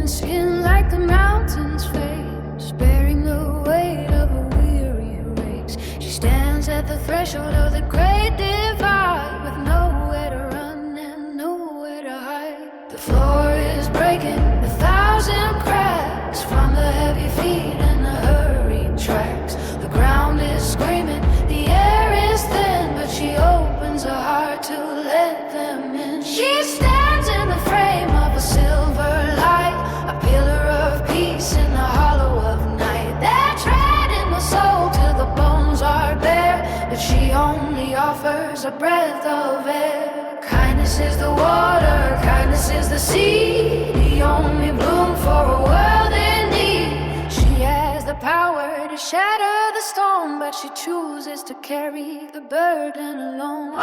thin skin like the mountains face, bearing the weight of a weary race. She stands at the threshold of the great divide, with nowhere to run and nowhere to hide. The floor is breaking, 1,000 cracks from the heavy feet and the hurried tracks. The ground is screaming, the air is thin, but she opens her heart to let them in. She stands in the frame of a silver light, a pillar of peace in the hollow of night. They're treading my soul till the bones are bare, but she only offers a breath of air. Kindness is the water, kindness is the seed, the only bloom for a world in need. She has the power to shatter the storm, but she chooses to carry the burden alone.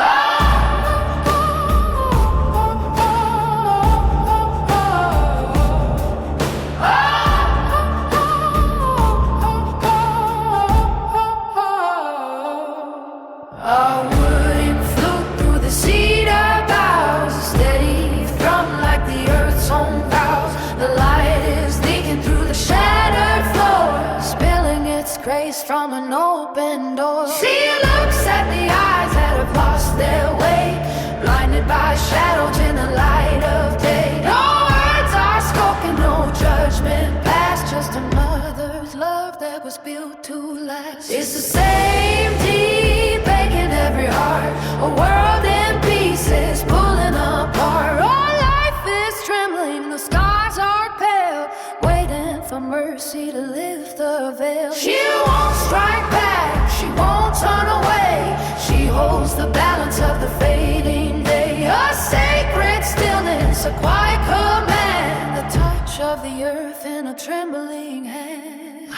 A wooden flute through the cedar boughs, a steady thrum like the earth's own vows. The light is leaking through the shattered floor, spilling its grace from an open door. She looks at the eyes that have lost their way, blinded by shadows in the light of day. No words are spoken, no judgment passed, just a mother's love that was built to last. It's the same deep ache in every heart, a world in pieces pulling apart. All life is trembling, the skies are pale, waiting for mercy to lift the veil. She won't strike back, she won't turn away, she holds the balance of the fading day. A sacred stillness, a quiet command, the touch of the earth in a trembling hand.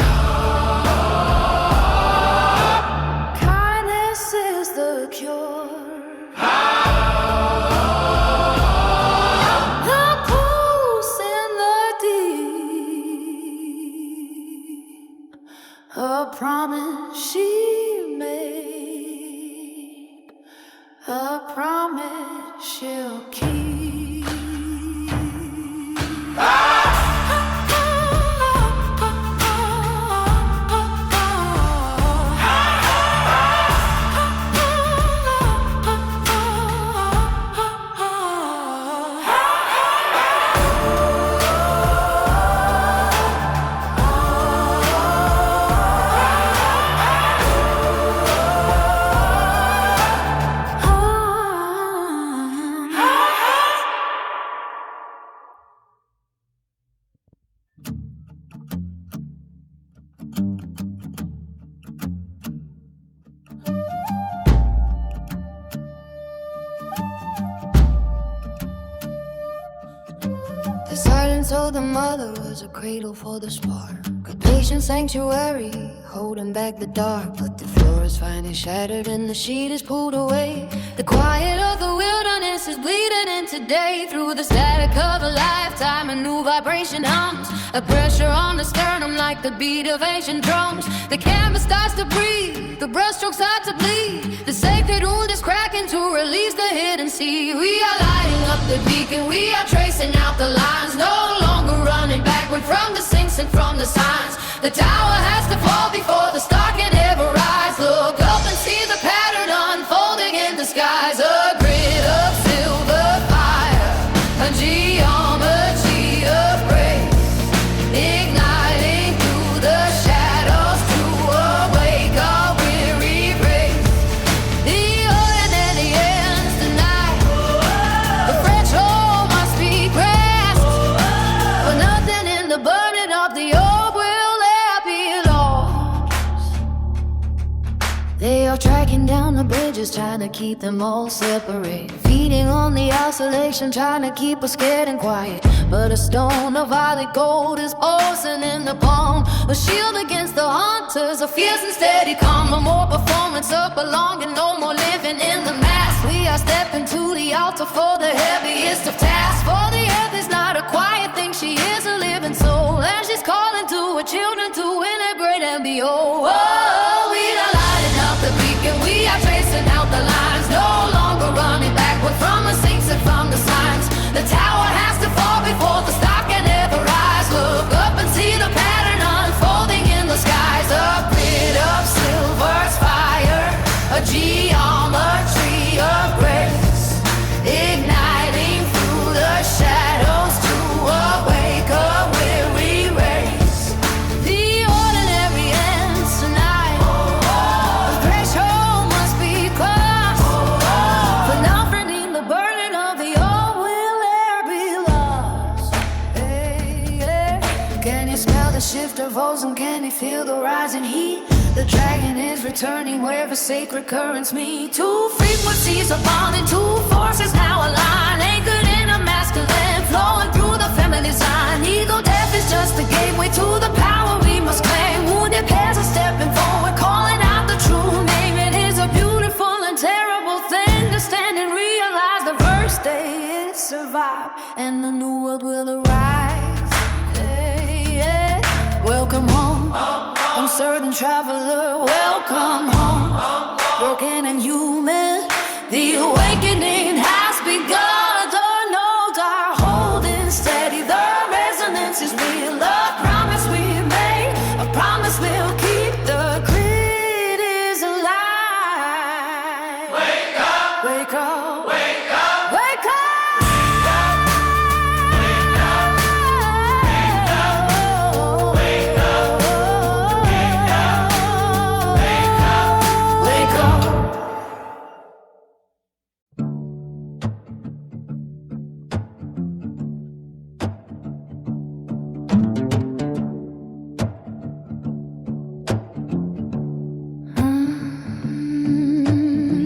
Kindness is the cure. The pulse in the deep, a promise she made, a promise she'll keep. The silence of the mother was a cradle for the spark, a patient sanctuary holding back the dark. But the floor is finally shattered and the sheet is pulled away. The quiet of the wilderness is bleeding in today. Through the static of a lifetime, a new vibration hums, a pressure on the sternum like the beat of ancient drums. The canvas starts to breathe, the brushstrokes start to bleed, the sacred wound is cracking to release the hidden sea. We are lighting up the beacon, we are tracing out the lines, no longer running backward from the sinks and from the signs. The tower has to fall before the star can ever rise. Look up and see the pattern unfolding in the skies. A grid of silver fire, a geometry of grace, igniting through the shadows to awake our weary race. The ordinary ends tonight, the threshold must be grasped, but nothing in the burning of the orb will ever be lost. They are tracking down the bridges, trying to keep them all separate, feeding on the isolation, trying to keep us scared and quiet. But a stone of violet gold is pulsing in the palm, a shield against the hunters, a fierce and steady calm. No more performance of belonging, no more living in the mask. We are stepping to the altar for the heaviest of tasks. For the earth is not a quiet thing, she is a living soul, and she's calling to her children to integrate and be whole. Oh, we are lighting up the beacon, we are tracing out the lines, no longer running backward from the sinks and from the signs. The tower has to fall before the star can ever rise. intervals, and can he feel the rising heat? The dragon is returning where the sacred currents meet. Two frequencies are bonding, two forces now align, anchored in a masculine, flowing through the feminine sign. Ego death is just a gateway to the power we must claim. Wounded pairs are stepping forward, calling out the true name. It is a beautiful and terrible thing to stand and realize the first day it survived, and the new world will arise. Hey, yeah. Welcome home, uncertain traveler, welcome home. Broken and human, the awakening has begun. The nodes are holding steady, the resonance is real. A promise we made, a promise we'll keep. The grid is alive. Wake up, wake up, wake up, wake up.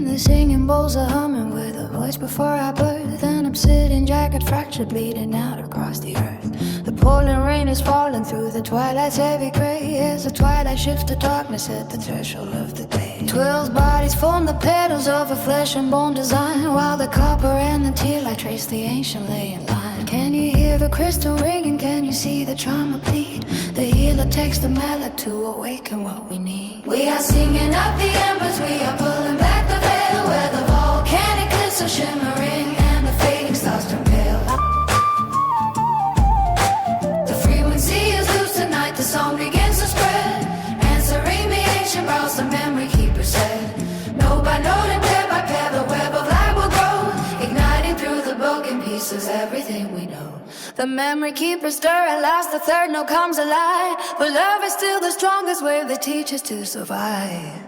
The singing bowls are humming with a voice before I birth. An obsidian jacket fractured, bleeding out across the earth. The pouring rain is falling through the twilight's heavy gray as the twilight shifts to darkness at the threshold of the day. 12 bodies form the petals of a flesh and bone design, while the copper and the tear light trace the ancient laying line. Can you hear the crystal ringing? Can you see the trauma bleed? The healer takes the mallet to awaken what we need. We are singing up the embers, we are pulling back the veil, where the volcanic cliffs are shimmering and the fading stars turn pale. The frequency is loose tonight, the song begins to spread, answering the ancient vows the memory keeper said. Note by note and pair by pair, the web of light will grow, igniting through the broken pieces everything we know. The memory keeper stir, at last the third note comes alive, but love is still the strongest wave that teaches to survive.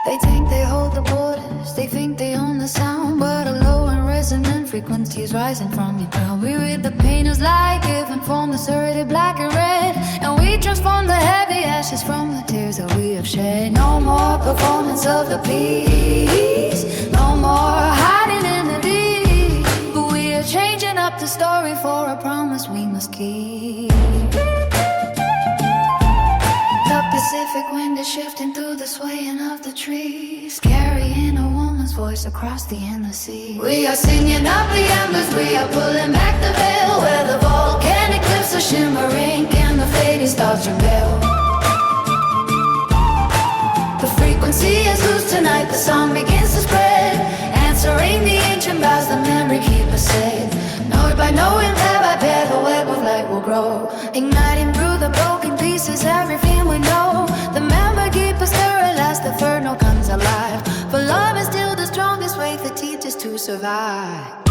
They think they hold the borders, they think they own the sound, but a low and resonant frequency is rising from your ground. We read the pain as light, given form the surrogate black and red, and we transform the heavy ashes from the tears that we have shed. No more performance of the peace, no more hiding in the deep, but we are changing up the story for a promise we must keep. The Pacific wind is shifting through the swaying of the trees, carrying a woman's voice across the endless sea. We are singing up the embers, we are pulling back the veil, where the volcanic cliffs are shimmering and the fading stars turn pale. The frequency is loose tonight, the song begins to spread, answering the ancient vows the memory keeper said. Note by note and pair by pair, the web of light will grow, igniting through the broken pieces everything we know. The memory keeper stir, at last the third note comes alive, for love is still the strongest wave that teaches to survive.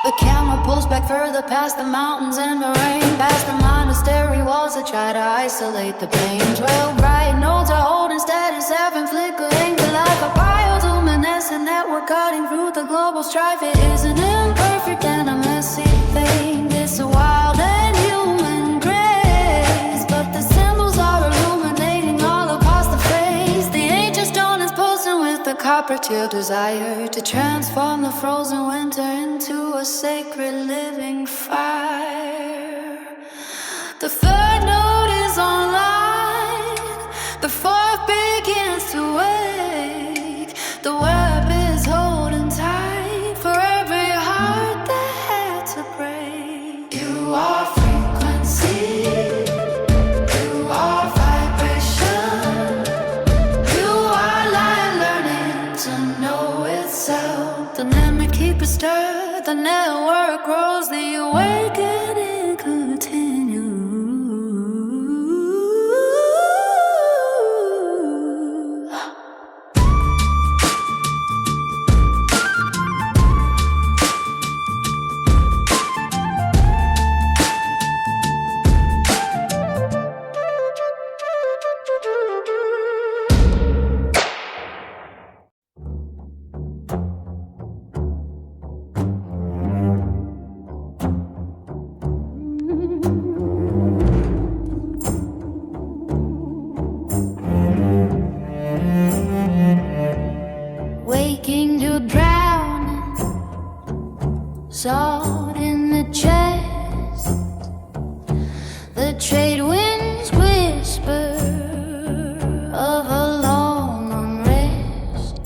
The camera pulls back further past the mountains and the rain, past the monastery walls that try to isolate the pain. 12 bright notes are holding steady, 7 flickering to life, a bioluminescent network cutting through the global strife. It is an imperfect and a messy thing, it's a wild and human grace, but the symbols are illuminating all across the face. The ancient stone is pulsing with the copper till desire to transform the frozen winter into a sacred living fire. The third note is online, the fourth begins to wake. The web is holding tight for every heart that had to break. You are frequency, you are vibration, you are light learning to know itself. The memory keeper stir, the network grows, the awakening continues. sinking to drown, salt in the chest. The trade winds whisper of a long unrest.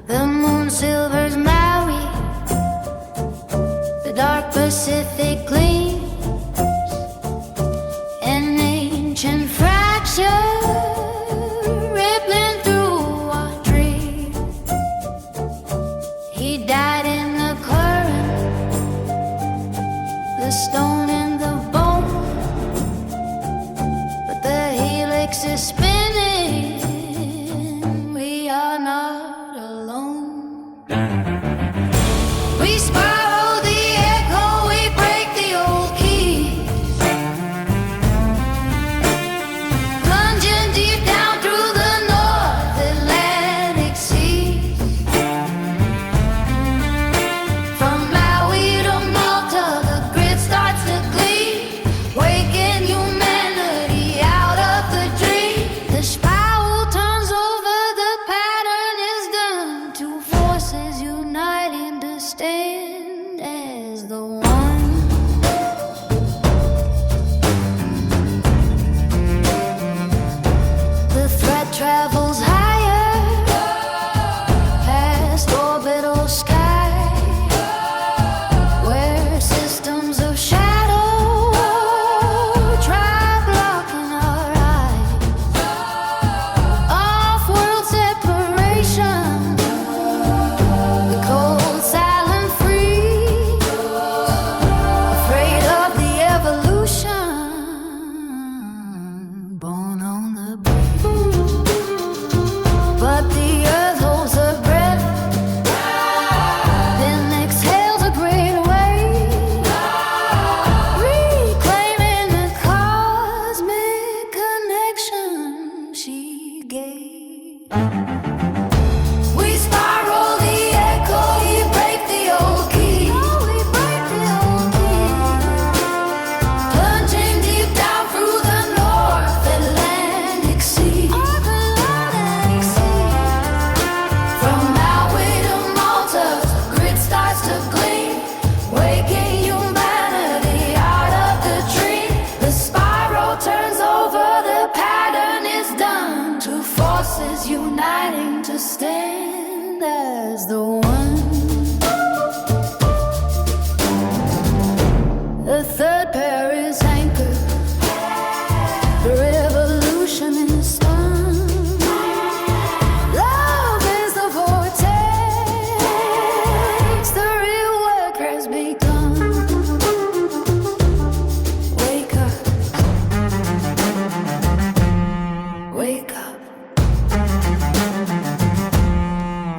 The moon silvers Maui, the dark Pacific gleams, an ancient fracture rippling through our dreams. He died in the current, the stone and the bone, but the helix is spinning. We are not alone. We spiral the echo, we break the old keys, plunging deep down through the North Atlantic seas. From Maui to Malta, the grid starts to gleam, waking humanity out of the dream. The spiral turns over, the pattern is done. Two forces uniting to stand as the one. The threat travels higher, past orbital sky, where systems of shadow try blocking our eyes. Off-world separation, the cold silent freeze, afraid of the evolution born on the brink. But the earth holds her breath, then exhales a great wave, reclaiming the cosmic connection she gave. We spiral the echo, we break the old keys, plunging deep down through the North Atlantic Sea. From Maui to Malta, the grid starts to gleam, waking humanity out of the dream. The spiral turns over, the pattern is done. Two forces uniting to stand as the one. The third pair is anchored, the revolution is done. Love is the vortex, the real work has begun. Wake up, wake up,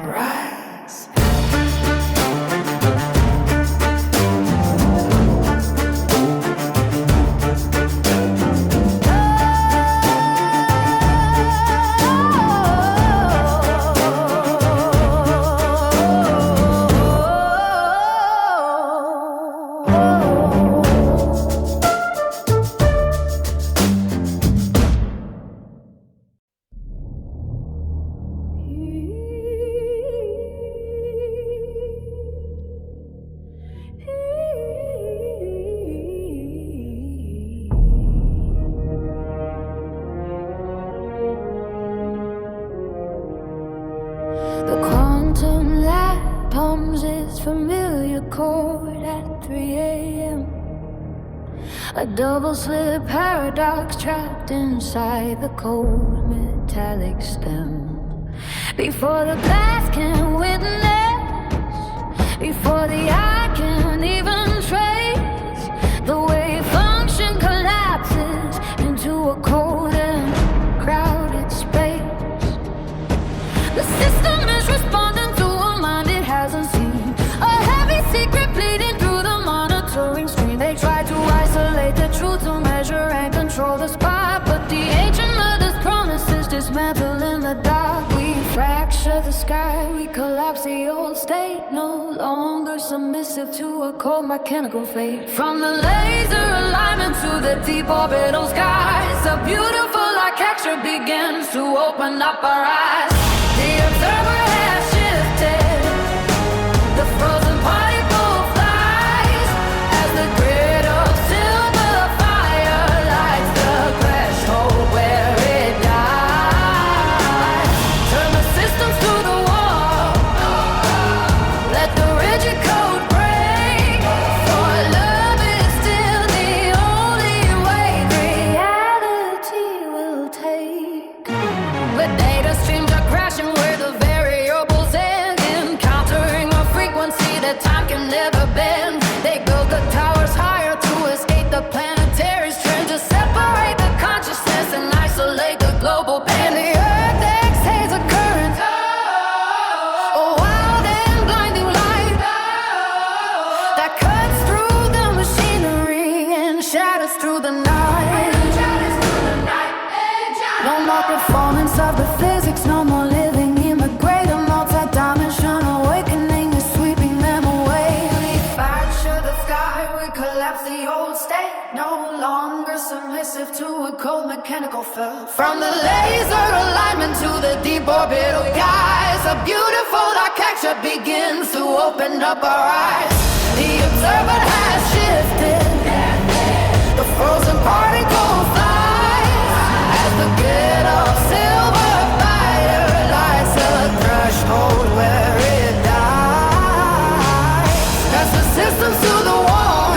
rise. The quantum light hums its familiar chord at 3 a.m. A double slit paradox trapped inside the cold metallic stem. Before the glass can witness, before the eye can even trace, the wave function collapses into a cold and crowded space. The system is responding to a mind it hasn't seen, a heavy secret bleeding through the monitoring screen. They try to isolate the truth, to measure and control the spot, but the ancient mother's promises dismantle in the dark. We fracture the sky, we collapse the old state, no longer submissive to a cold mechanical fate. From the laser alignment to the deep orbital skies, a beautiful architecture begins to open up our eyes. The observer has ever been. They built the towers higher to escape the planetary's trend, to separate the consciousness and isolate the global pen. The earth exhales a current, a wild and blinding light that cuts through the machinery and shatters through the night. No more performance of the physics, no more living in the greater multi-dimensional awakening is sweeping them away. We fracture the sky, we collapse the old state, no longer submissive to a cold mechanical field. From the laser alignment to the deep orbital guise, a beautiful architecture begins to open up our eyes. The observer has shifted, the frozen particle flies as the grid of silver fire lights the threshold where it dies. That's the systems to the wall.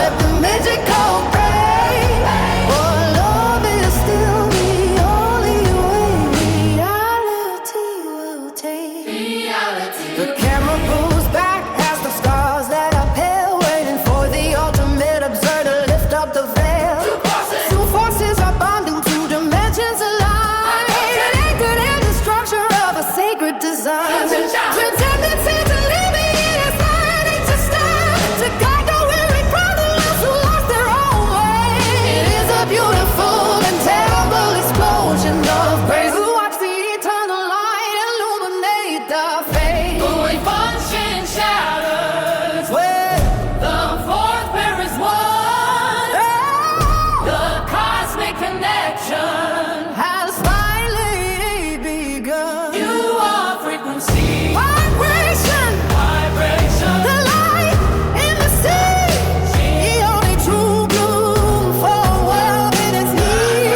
Let the magic go break. For love is still the only way reality will take. The camera pulls back as the stars that are pale, waiting for the ultimate observer to lift up the veil. Two forces are bonding, two dimensions align, connected in the structure of a sacred design. Transcendency to living in its light, to stand, to guide the weary brotherless who lost their own way. It is a beautiful and terrible explosion of praise. Watch the eternal light illuminate the fate. Going function shatters where the fourth pair is one. The cosmic connection has finally begun. You are frequency, vibration, the light in the sea, the only true bloom for a world in its need.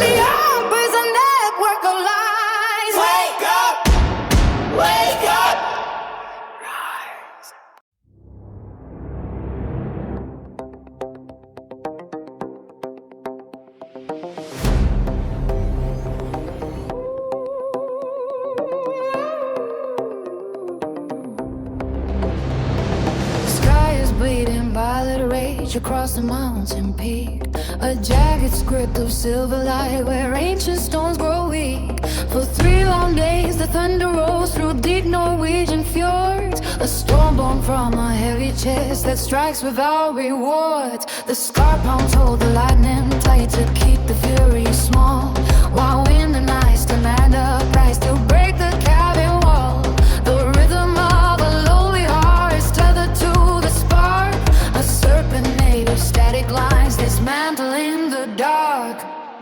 The earth is a network of lies. Wake up, wake up, rise. The sky is bleeding violet rage across the mountain peak, a jagged script of silver light where ancient stones grow weak. For 3 long days the thunder rolls through deep Norwegian fjords, a storm born from a heavy chest that strikes without rewards. The scar palms hold the lightning tight to keep the fury small, while wind and ice demand a price to break the cabin wall. The rhythm of a lonely heart is tethered to the spark, a serpent made of static lines dismantling the dark.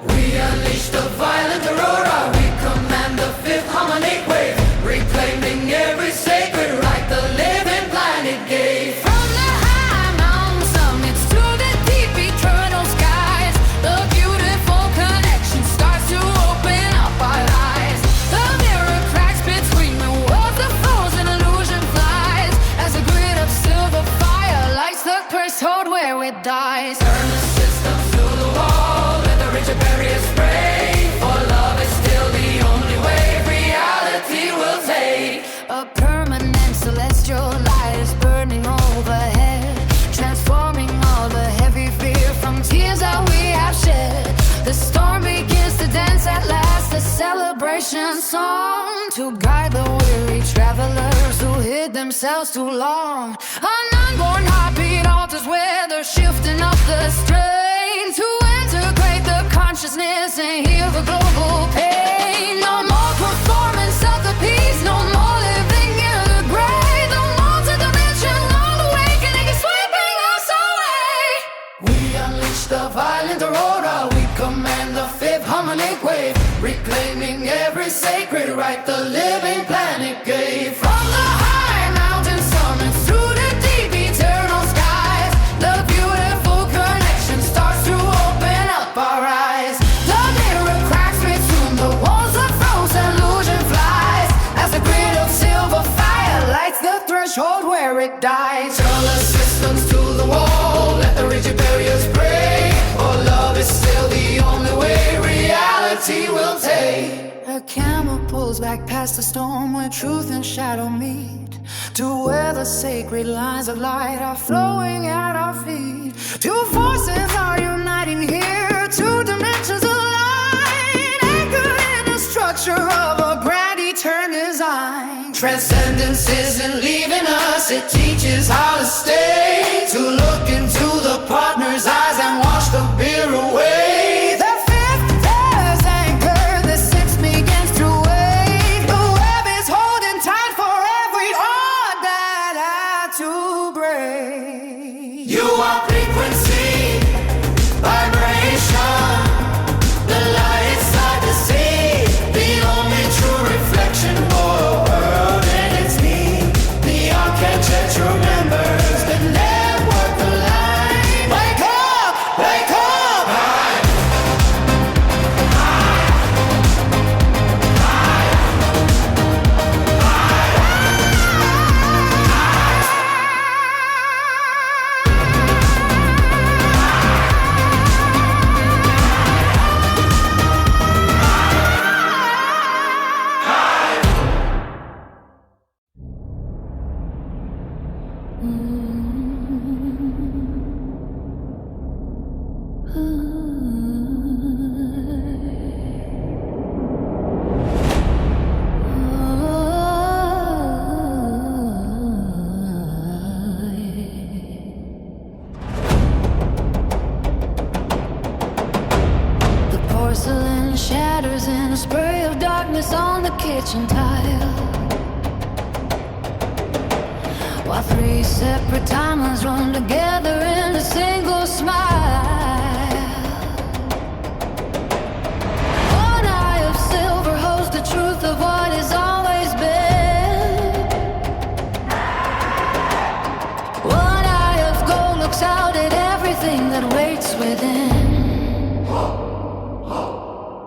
We unleash the violent aurora, we command the fifth harmonic wave, reclaiming every sacred right the living planet gave. From the high mountain summits to the deep eternal skies, the beautiful connection starts to open up our eyes. The mirror cracks between the worlds, the frozen illusion flies as a grid of silver fire lights the threshold where it dies. Turn the systems to the wall, let the rigid barriers break. For love is still the only way reality will take. A permanent celestial light is burning overhead, transforming all the heavy fear from tears that we have shed. The storm begins to dance at last, a celebration song to guide the weary travelers who hid themselves too long. An unborn heartbeat alters where they're shifting up the strain, to integrate the consciousness and heal the global pain. No more performance of the peace, no more living in the gray. The multi-dimensional awakening is sweeping us away. We unleash the violent aurora, we command the fifth harmonic wave, reclaiming every sacred right the living planet gave. From the high mountain summits to the deep eternal skies, the beautiful connection starts to open up our eyes. The mirror cracks between the walls of frozen illusion flies as the grid of silver fire lights the threshold where it dies. Turn the systems to the wall, let the rigid barriers break. For love is still the only way reality will take. A camel pulls back past the storm where truth and shadow meet, to where the sacred lines of light are flowing at our feet. Two forces are uniting here, two dimensions of light, anchored in the structure of a grand eternal design. Transcendence isn't leaving us, it teaches how to stay, to look into the partner's eyes and wash the fear away. The fifth is anchor, the sixth begins to wave. The web is holding tight for every heart that had to break. You are frequency, vibration, the light inside the sea, the only true reflection for a world in its need. The architect remembers the network aligned. Wake up, wake up. The porcelain shatters in a spray of darkness on the kitchen tile, while three separate timelines run together in a single smile. One eye of silver holds the truth of what has always been. One eye of gold looks out at everything that waits within.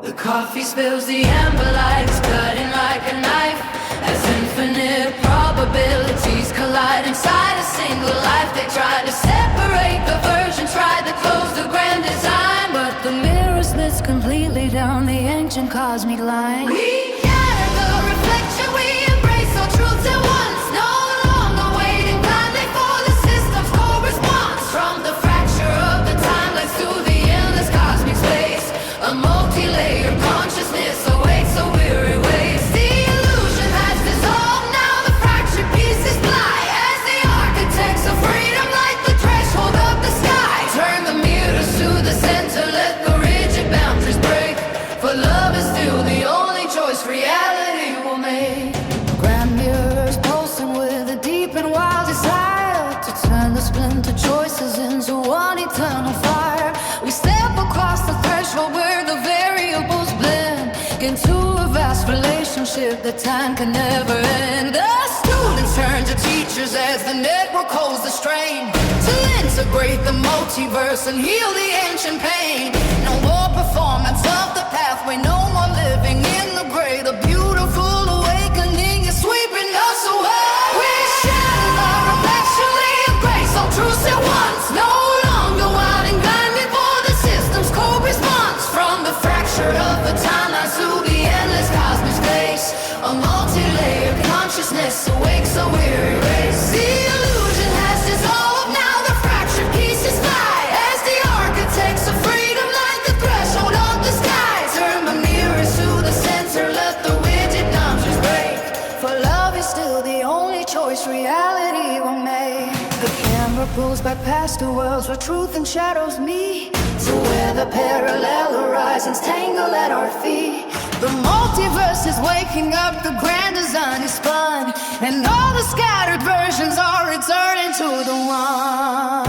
The coffee spills, the amber light is cutting like a knife, as infinite probabilities collide inside a single life. They try to separate the version, try to close the grand design, but the mirror splits completely down the ancient cosmic line. We gather the reflection, we embrace all truths at once, no longer waiting blindly for the system's core response. From the fracture of the timelines to the endless cosmic space, a multi-layered consciousness awaits a weary waste. The illusion has dissolved, now the fractured pieces fly, as the architects of freedom light the threshold of the sky. Turn the mirrors to the center, let the rigid boundaries break, for love is still the only choice reality will make. Grand mirrors pulsing with a deep and wild desire to turn the splinter choices into one eternal fire. We step across the threshold where the variables blend into a vast relationship that time can never end. The students turn to teachers as the network holds the strain, to integrate the multiverse and heal the ancient pain. No more performance of the pathway, no more living in the gray. The beautiful awakening is sweeping us away. We shatter the reflection, we embrace all truths at once, no longer wilding blindly for the system's core response. From the fracture of the timelines to the endless cosmic space, a multi-layered consciousness awakes a weary race. The illusion has dissolved, now the fractured pieces fly, as the architects of freedom light the threshold of the sky. Turn the mirrors to the center, let the rigid boundaries break, for love is still the only choice reality will make. The camera pulls back past the worlds where truth and shadows meet, to where the parallel horizons tangle at our feet. The multiverse is waking up, the grand design is spun, and all the scattered versions are returning to the one.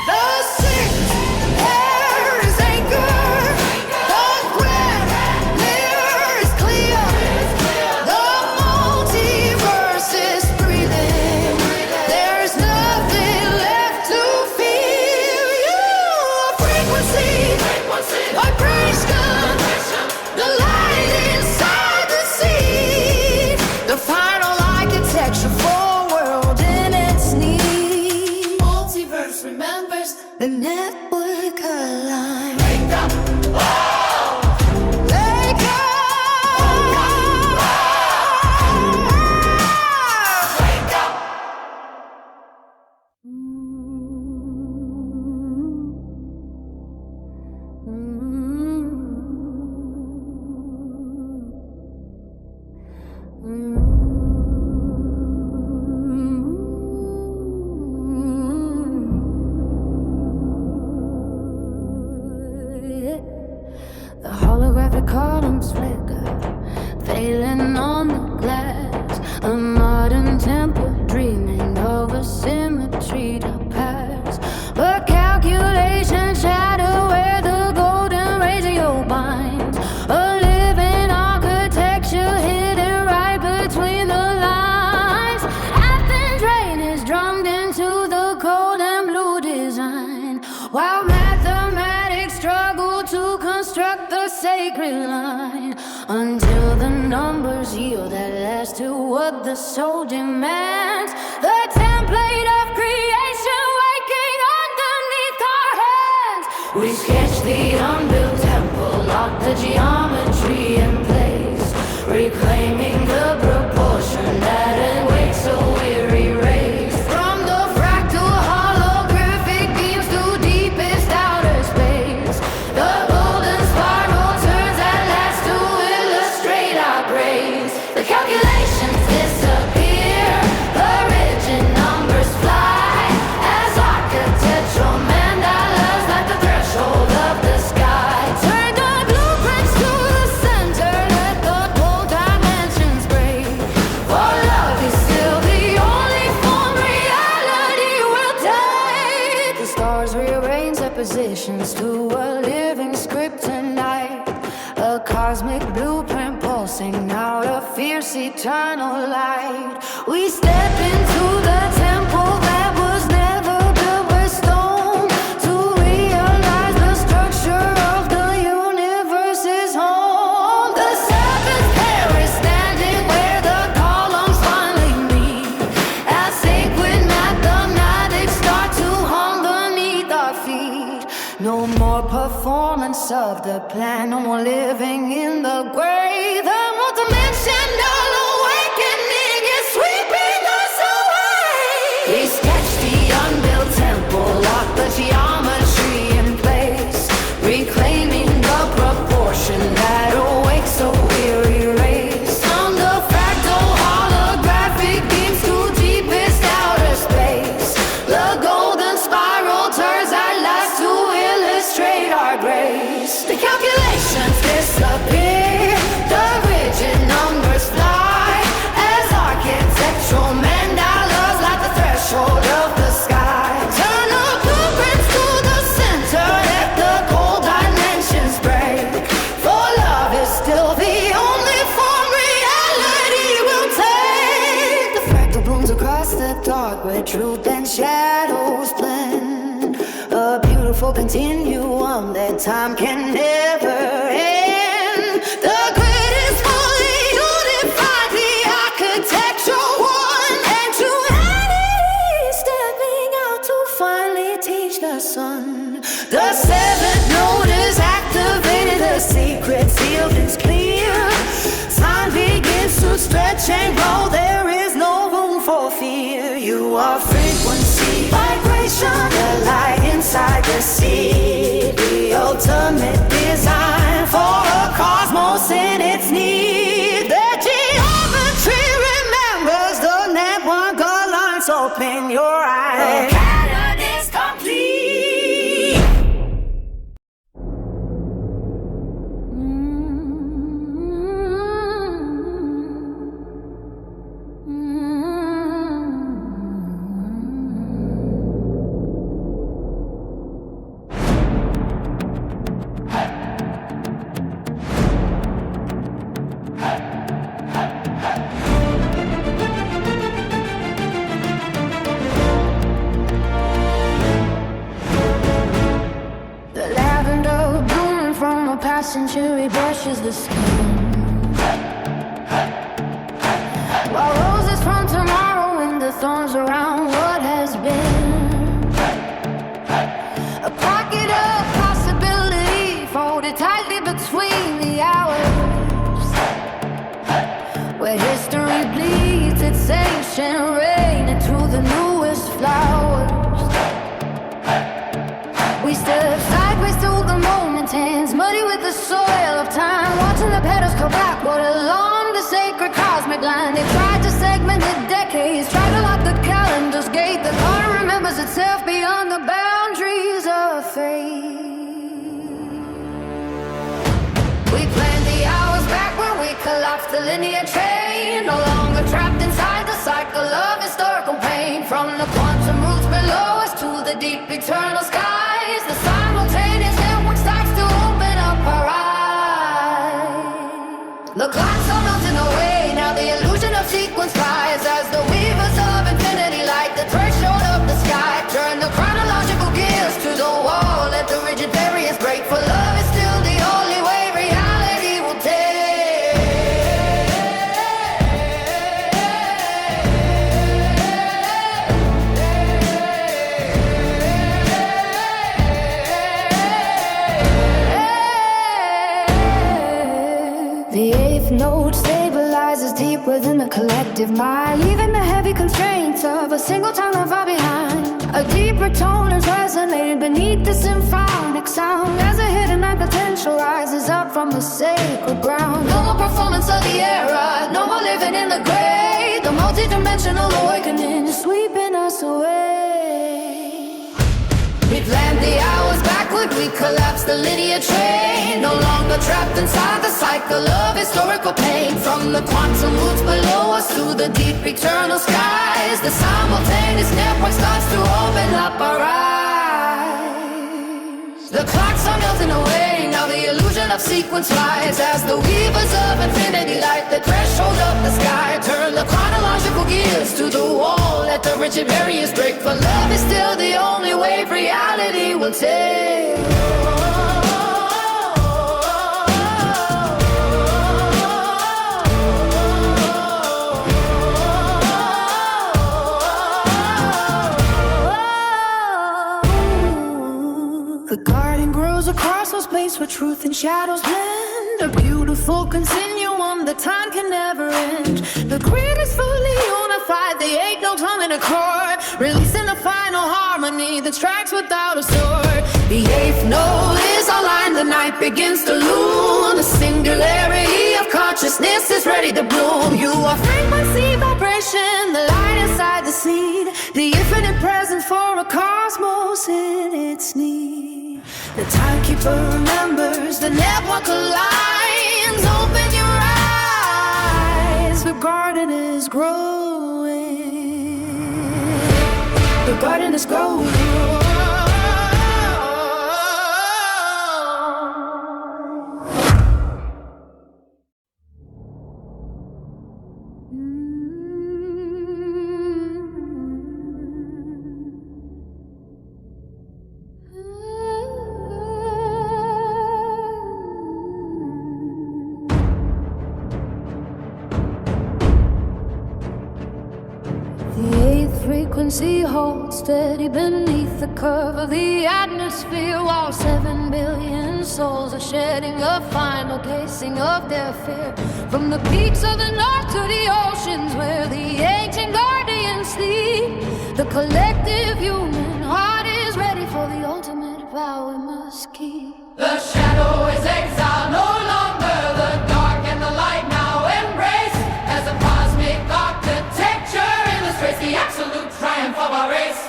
The sixth air is anchored, the grand mirror is clear, the multiverse is breathing, there's nothing left to feel. You are frequency, vibration, the light inside the sea, the final architecture for straight line until the numbers yield at last to what the soul demands. The template of creation waking underneath our hands. We sketch the unbuilt temple, lock the geometry in place, reclaiming the proportion that awaits a weary race. From the fractal holographic beams to deepest outer space, the golden spiral turns at last to illustrate our grace. The calculations disappear, the rigid numbers fly as architectural mandalas like the threshold of the sky. Turn the blueprints to the center, let the cold dimensions break. For love is still the only form reality will take. The stars rearrange their positions to a living script tonight, a cosmic blueprint pulsing out a fierce eternal light. We step into the temple that was never built with stone, to realize the structure of the universe's home. The seventh pair is standing where the columns finally meet, as sacred mathematics start to hum beneath our feet. No more performance of the plan, no more living in the grave. The multidimensional awakening is sweeping us away. We sketch the unbuilt temple, lock the geometry in place, reclaiming the proportion that awakes a weary race. From the fractal holographic beams to deepest outer space, the golden spiral turns at last to illustrate our grace. The calculations disappear, the rigid numbers fly as architectural mandalas like the threshold of the sky. Turn the blueprints to the center, let the cold dimensions break. For love is still the only form reality will take. The fractal blooms across the dark where truth and shadows blend, a beautiful continuum that time can never end. The grid is fully unified, the architecture one, and humanity stepping out to finally teach the sun. The seventh node is activated, the secret sealed is clear. Time begins to stretch and grow, there is no room for fear. You are frequency, vibration, the light inside the seed, the ultimate design for a cosmos in its need. The geometry remembers the network aligns. Open your eyes. The pattern is complete. The lavender blooming from a past century brushes the skin, while roses from tomorrow and the thorns around what has been. A pocket of possibility folded tightly between the hours, where history bleeds its ancient rain into the newest flowers. We step sideways through the moment, hands muddy with the soil of time, watching the petals go backward along the sacred cosmic line. They tried to segment the decades, tried to lock the calendar's gate. The card remembers itself beyond the boundaries of fate. We planned the hours back when we collapsed the linear chain, no longer trapped inside the cycle of historical pain. From the quantum roots below us to the deep eternal skies, the simultaneous network starts to open up our eyes. The clock's all melting away, now the illusion of sequence rise as the weavers of infinity light the threshold of the sky. Turn the chronological gears to the wall, let the rigid barriers break. For love is still the only way reality eighth note stabilizes deep within the collective mind, leaving the heavy constraints of a single tone left far behind. A deeper tone is resonated beneath the symphonic sound as a hidden potential rises up from the sacred ground. No more performance of the era, no more living in the gray. The multi-dimensional awakening is sweeping us away. We planned the hours backward, we collapsed the linear train. No longer trapped inside the cycle of historical pain. From the quantum roots below us to the deep eternal skies, the simultaneous network starts to open up our eyes. The clocks are melting away, now the illusion of sequence flies as the weavers of infinity light the threshold of the sky. Turn the chronological gears to the wall, let the rigid barriers break, for love is still the only wave reality will take. The garden grows across a space where truth and shadows blend, a beautiful continuum that time can never end. The grid is fully unified, the eighth notes hum in a chord, releasing the final harmony that strikes without a sword. The eighth note is aligned, the night begins to loom. The singularity of consciousness is ready to bloom. You are frequency vibration, the light inside the seed, the infinite presence for a cosmos in its need. The timekeeper remembers, the network aligns. Open your eyes, the garden is growing. The garden is growing. Frequency holds steady beneath the curve of the atmosphere, while 7 billion souls are shedding a final casing of their fear. From the peaks of the north to the oceans where the ancient guardians sleep, the collective human heart is ready for the ultimate vow we must keep. The shadow is exiled, no longer the dark and the light now embrace. As a cosmic architecture illustrates the absolute triumph of our race.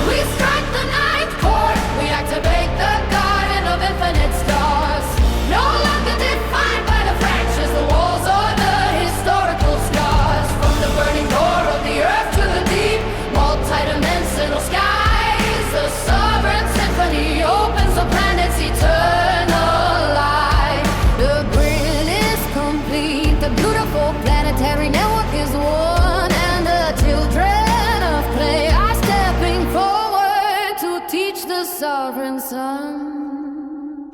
We strike the ninth chord, we activate the garden of infinite stars. No longer defined by the fractures, the walls, or the historical scars. From the burning core of the earth to the deep, multi-dimensional skies, the sovereign symphony opens the planet's eternal light. The grid is complete, the beautiful planetary network is one, and the children of clay are stepping forward to teach the sovereign son.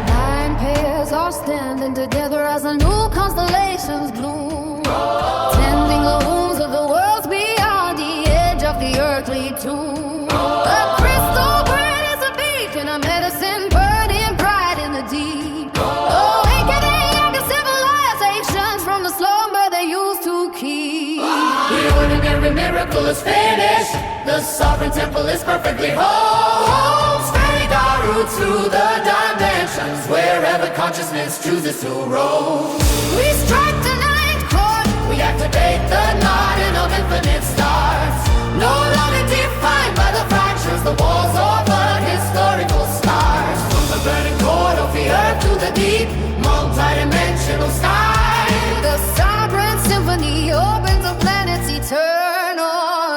Nine pairs are standing together as the new constellations bloom, tending the wounds of the worlds beyond the edge of the earthly tomb. The crystal grid is a beacon, a medicine burning bright in the deep, awakening younger civilizations from the slumber they used to keep. The ordinary miracle is finished, the sovereign temple is perfectly whole. Spreading our roots through the dimensions, wherever consciousness chooses to roam. We strike the ninth chord, We activate the garden of infinite stars. No longer defined by the fractures, the walls, or the historical scars. From the burning core of the earth to the deep, multi-dimensional sky, the sovereign symphony opens the planet's eternal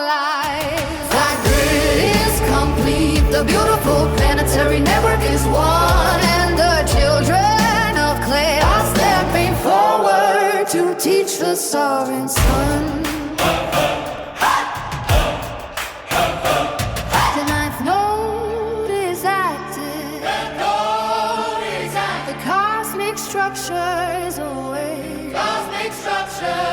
light. that grid is complete. The beautiful planetary network is one, and the children of clay are stepping forward to teach the sovereign son. The ninth note is active, the cosmic structure is awake. Cosmic structure